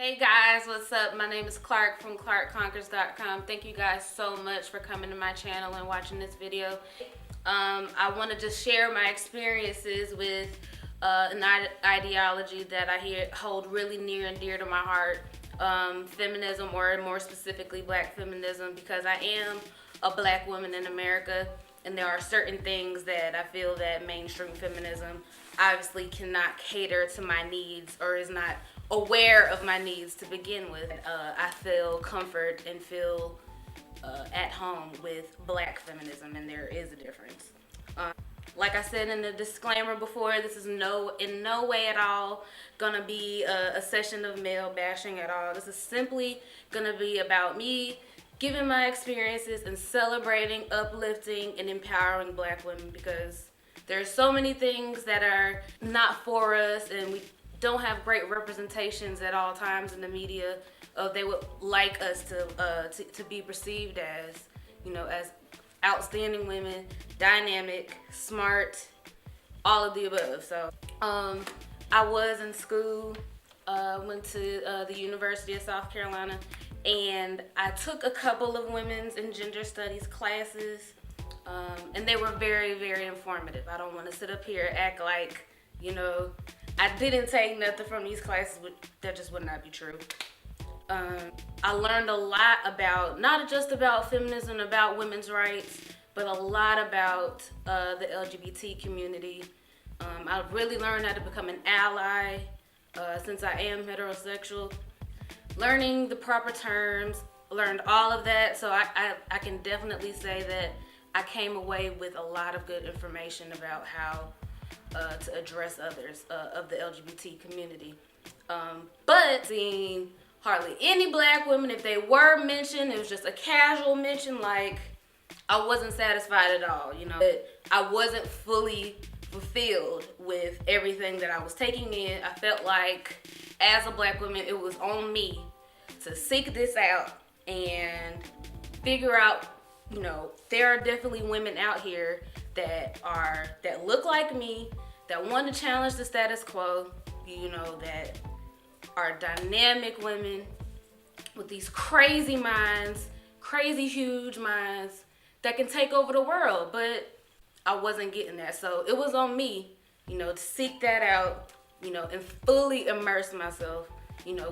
Hey guys, what's up? My name is Clark from ClarkConquers.com. Thank you guys so much for coming to my channel and watching this video. I want to just share my experiences with an ideology that I hold really near and dear to my heart. Feminism, or more specifically black feminism, because I am a black woman in America, and there are certain things that I feel that mainstream feminism obviously cannot cater to my needs, or is not aware of my needs to begin with. I feel comfort and feel at home with black feminism, and there is a difference. Like I said in the disclaimer before, this is in no way at all gonna be a session of male bashing at all. This is simply gonna be about me giving my experiences and celebrating, uplifting, and empowering black women, because there's so many things that are not for us, and we don't have great representations at all times in the media of they would like us to be perceived as, as outstanding women, dynamic, smart, all of the above. So I was in school, went to the University of South Carolina, and I took a couple of women's and gender studies classes, and they were very, very informative. I don't want to sit up here and act like, I didn't take nothing from these classes. That just would not be true. I learned a lot about, not just about feminism, about women's rights, but a lot about the LGBT community. I really learned how to become an ally, since I am heterosexual. Learning the proper terms, learned all of that, so I can definitely say that I came away with a lot of good information about how to address others of the LGBT community. But seeing hardly any black women, if they were mentioned, it was just a casual mention, like I wasn't satisfied at all, I wasn't fully fulfilled with everything that I was taking in. I felt like as a black woman, it was on me to seek this out and figure out, there are definitely women out here that look like me, that want to challenge the status quo, that are dynamic women with these crazy minds, crazy huge minds that can take over the world. But I wasn't getting that, so it was on me, to seek that out, and fully immerse myself,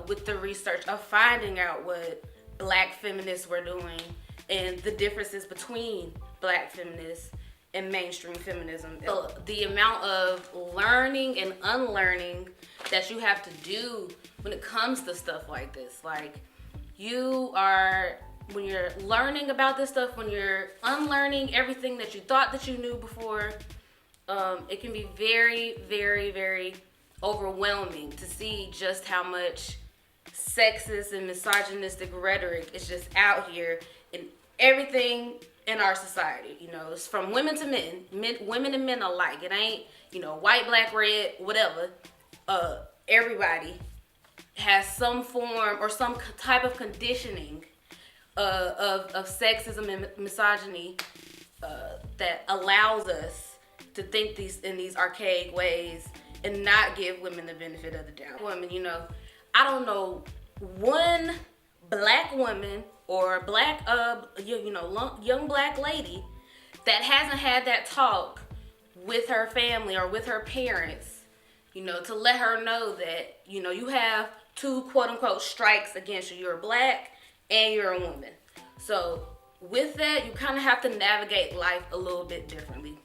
with the research of finding out what black feminists were doing and the differences between black feminists and mainstream feminism. So the amount of learning and unlearning that you have to do when it comes to stuff like this. Like, when you're learning about this stuff, when you're unlearning everything that you thought that you knew before, it can be very, very, very overwhelming to see just how much sexist and misogynistic rhetoric is just out here in everything in our society. It's from women to men, women and men alike. It ain't, white, black, red, whatever. Everybody has some form or some type of conditioning of sexism and misogyny that allows us to think in these archaic ways and not give women the benefit of the doubt. Women, I don't know one black woman or black, young black lady that hasn't had that talk with her family or with her parents, to let her know that, you have two quote unquote strikes against you. You're black and you're a woman. So with that, you kind of have to navigate life a little bit differently.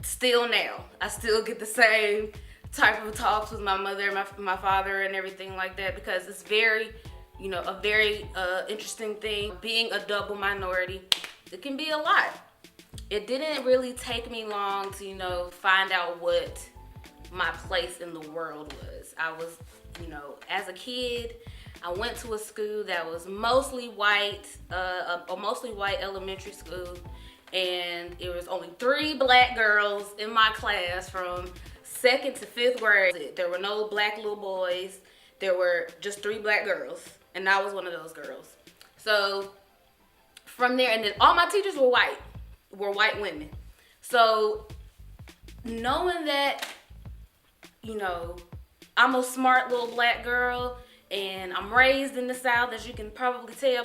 Still now, I still get the same type of talks with my mother and my father and everything like that, because it's very, a very interesting thing. Being a double minority, it can be a lot. It didn't really take me long to, find out what my place in the world was. I was, as a kid, I went to a school that was mostly white, a mostly white elementary school, and it was only 3 black girls in my class from 2nd to 5th grade. There were no black little boys. There were just 3 black girls, and I was one of those girls. So from there, and then all my teachers were white women. So knowing that, I'm a smart little black girl, and I'm raised in the South, as you can probably tell.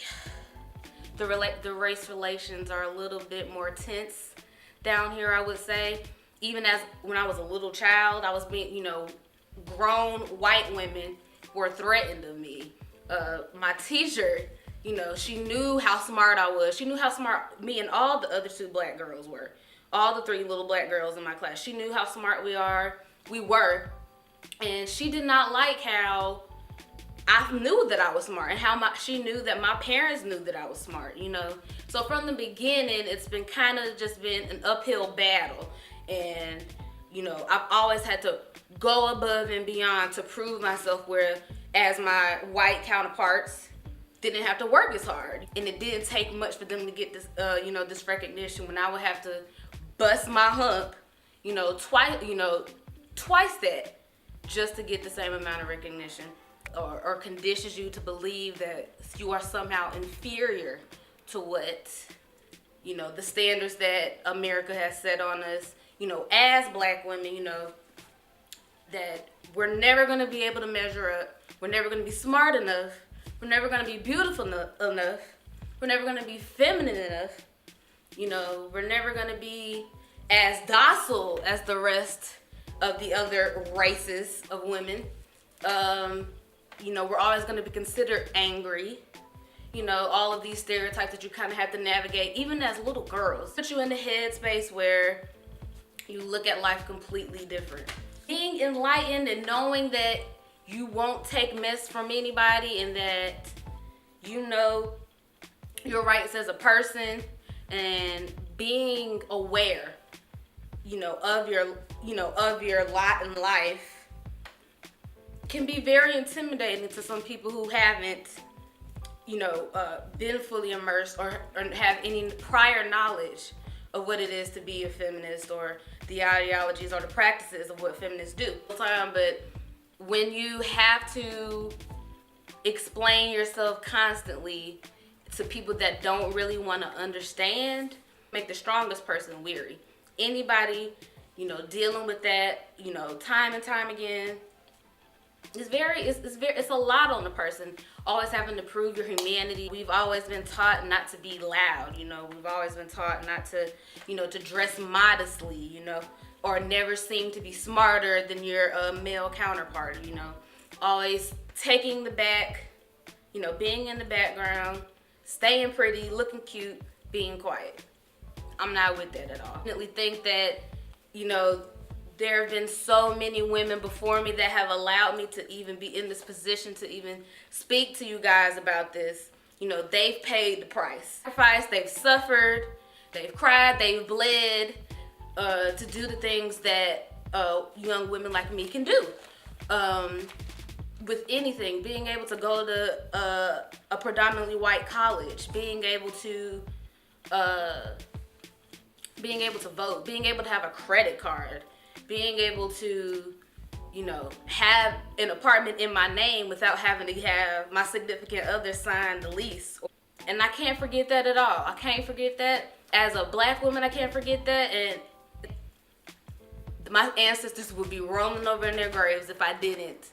The race relations are a little bit more tense down here, I would say. Even as when I was a little child, I was being, grown white women were threatened of me. My teacher, she knew how smart I was. She knew how smart me and all the other 2 black girls were. All the 3 little black girls in my class. She knew how smart we were. And she did not like how I knew that I was smart, and how she knew that my parents knew that I was smart, So from the beginning, it's been kind of just been an uphill battle. And, I've always had to go above and beyond to prove myself, whereas my white counterparts didn't have to work as hard. And it didn't take much for them to get this, this recognition, when I would have to bust my hump, twice that, just to get the same amount of recognition. Or conditions you to believe that you are somehow inferior to what, the standards that America has set on us, as black women, that we're never going to be able to measure up. We're never going to be smart enough. We're never going to be beautiful enough. We're never going to be feminine enough. We're never going to be as docile as the rest of the other races of women. We're always going to be considered angry. All of these stereotypes that you kind of have to navigate, even as little girls. Put you in the headspace where you look at life completely different. Being enlightened and knowing that you won't take mess from anybody, and that you know your rights as a person, and being aware, of your lot in life, can be very intimidating to some people who haven't, been fully immersed or have any prior knowledge of what it is to be a feminist, or the ideologies or the practices of what feminists do. But when you have to explain yourself constantly to people that don't really want to understand, make the strongest person weary. Anybody, dealing with that, time and time again, it's a lot on the person. Always having to prove your humanity. We've always been taught not to be loud, We've always been taught not to, to dress modestly, or never seem to be smarter than your male counterpart, Always taking the back, being in the background, staying pretty, looking cute, being quiet. I'm not with that at all. I definitely think that, there have been so many women before me that have allowed me to even be in this position to even speak to you guys about this. They've paid the price. They've suffered, they've cried, they've bled to do the things that young women like me can do. With anything, being able to go to a predominantly white college, being able to vote, being able to have a credit card, being able to, have an apartment in my name without having to have my significant other sign the lease. And I can't forget that at all. I can't forget that. As a black woman, I can't forget that. And my ancestors would be rolling over in their graves if I didn't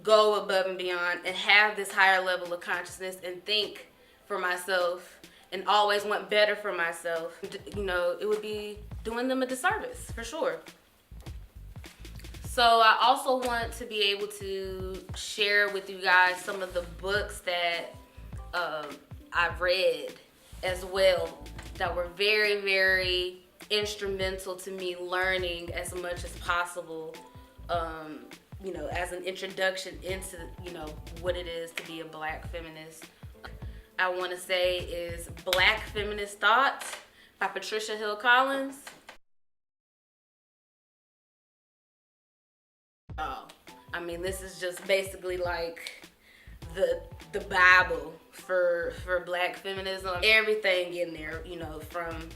go above and beyond and have this higher level of consciousness and think for myself and always want better for myself. It would be doing them a disservice, for sure. So I also want to be able to share with you guys some of the books that I've read as well that were very, very instrumental to me learning as much as possible, as an introduction into, what it is to be a black feminist. I want to say is Black Feminist Thought by Patricia Hill Collins. This is just basically like the Bible for black feminism. Everything in there, from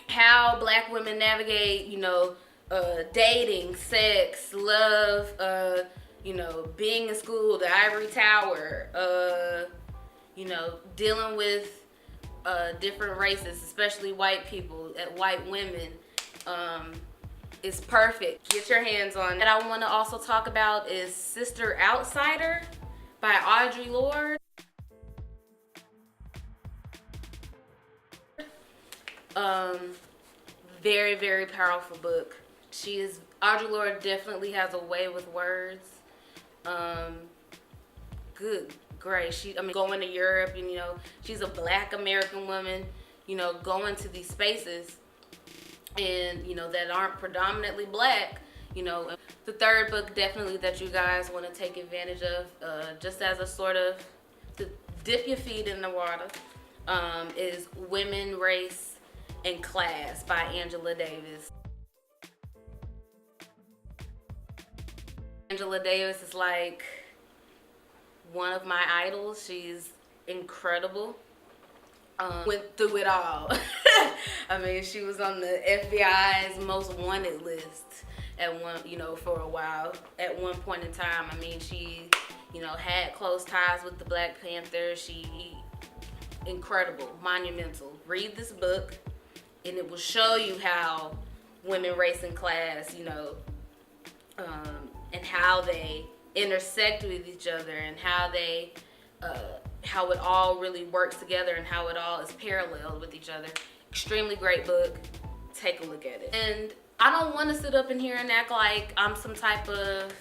how black women navigate, dating, sex, love, being in school, the ivory tower, dealing with different races, especially white people, white women. It's perfect. Get your hands on it. What I want to also talk about is Sister Outsider by Audre Lorde. Very, very powerful book. Audre Lorde definitely has a way with words. Good, great. Going to Europe, and she's a Black American woman, going to these spaces, and that aren't predominantly Black. The third book definitely that you guys want to take advantage of, just as a sort of to dip your feet in the water, is Women, Race, and Class by Angela Davis. Angela Davis is like one of my idols. She's incredible. Went through it all. I mean, she was on the FBI's most wanted list at one, for a while. At one point in time, I mean, she, had close ties with the Black Panthers. Incredible, monumental. Read this book, and it will show you how women, race, and class, and how they intersect with each other, and how it all really works together, and how it all is paralleled with each other. Extremely great book. Take a look at it. And I don't want to sit up in here and act like I'm some type of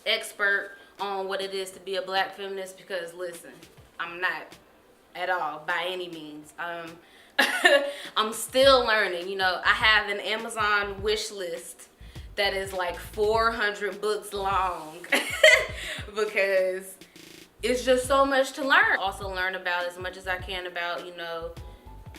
expert on what it is to be a Black feminist, because listen, I'm not at all by any means. I'm still learning. I have an Amazon wish list that is like 400 books long because it's just so much to learn. Also learn about as much as I can about,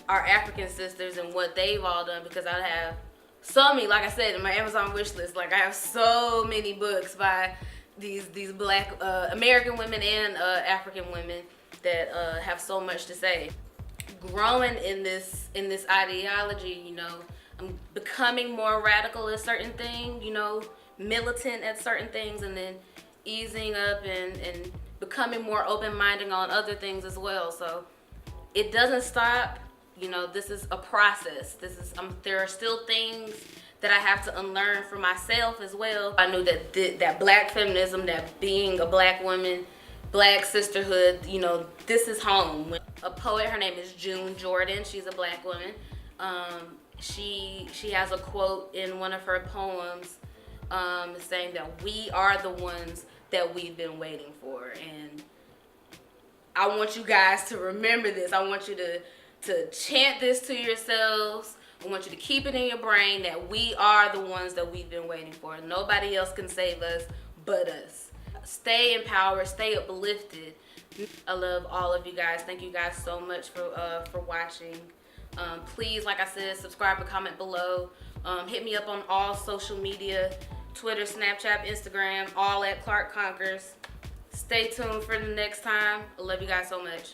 our African sisters and what they've all done, because I have so many, like I said, in my Amazon wish list, like I have so many books by these Black American women and African women that have so much to say. Growing in this ideology, I'm becoming more radical at certain things, militant at certain things, and then easing up and becoming more open-minded on other things as well. So it doesn't stop. This is a process. There are still things that I have to unlearn for myself as well. I knew that Black feminism, that being a Black woman, Black sisterhood, this is home. A poet, her name is June Jordan. She's a Black woman. She has a quote in one of her poems saying that we are the ones that we've been waiting for. And I want you guys to remember this. I want you to chant this to yourselves. I want you to keep it in your brain that we are the ones that we've been waiting for. Nobody else can save us but us. Stay empowered, stay uplifted. I love all of you guys. Thank you guys so much for watching. Please, like I said, subscribe and comment below. Hit me up on all social media, Twitter, Snapchat, Instagram, all at Clark Conquers. Stay tuned for the next time. I love you guys so much.